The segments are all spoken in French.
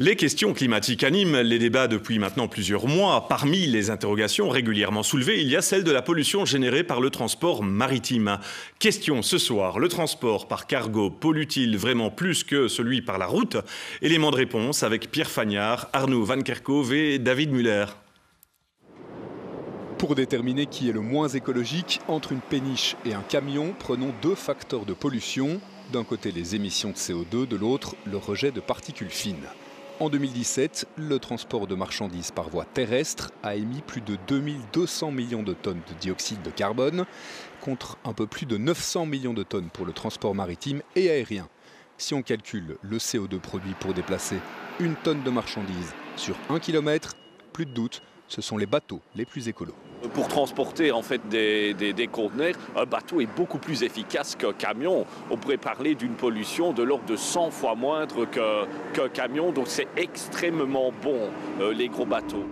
Les questions climatiques animent les débats depuis maintenant plusieurs mois. Parmi les interrogations régulièrement soulevées, il y a celle de la pollution générée par le transport maritime. Question ce soir, le transport par cargo pollue-t-il vraiment plus que celui par la route? Élément de réponse avec Pierre Fagnard, Arnaud Van Kerkhove et David Muller. Pour déterminer qui est le moins écologique, entre une péniche et un camion, prenons deux facteurs de pollution. D'un côté les émissions de CO2, de l'autre le rejet de particules fines. En 2017, le transport de marchandises par voie terrestre a émis plus de 2200 millions de tonnes de dioxyde de carbone, contre un peu plus de 900 millions de tonnes pour le transport maritime et aérien. Si on calcule le CO2 produit pour déplacer une tonne de marchandises sur 1 km, plus de doute, ce sont les bateaux les plus écolos. Pour transporter en fait des conteneurs, un bateau est beaucoup plus efficace qu'un camion. On pourrait parler d'une pollution de l'ordre de 100 fois moindre qu'un camion, donc c'est extrêmement bon, les gros bateaux.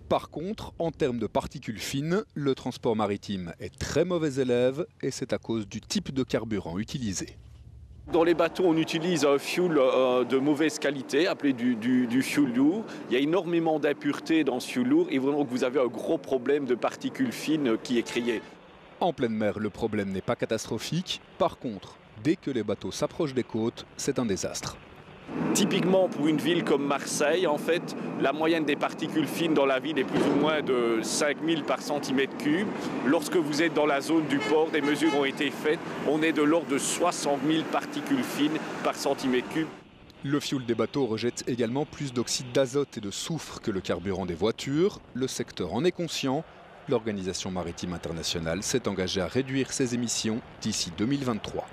Par contre, en termes de particules fines, le transport maritime est très mauvais élève et c'est à cause du type de carburant utilisé. Dans les bateaux, on utilise un fuel de mauvaise qualité, appelé du fuel lourd. Il y a énormément d'impuretés dans ce fuel lourd et donc vous avez un gros problème de particules fines qui est créé. En pleine mer, le problème n'est pas catastrophique. Par contre, dès que les bateaux s'approchent des côtes, c'est un désastre. Typiquement pour une ville comme Marseille, en fait, la moyenne des particules fines dans la ville est plus ou moins de 5000 par centimètre cube. Lorsque vous êtes dans la zone du port, des mesures ont été faites, on est de l'ordre de 60 000 particules fines par centimètre cube. Le fioul des bateaux rejette également plus d'oxyde d'azote et de soufre que le carburant des voitures. Le secteur en est conscient. L'Organisation maritime internationale s'est engagée à réduire ses émissions d'ici 2023.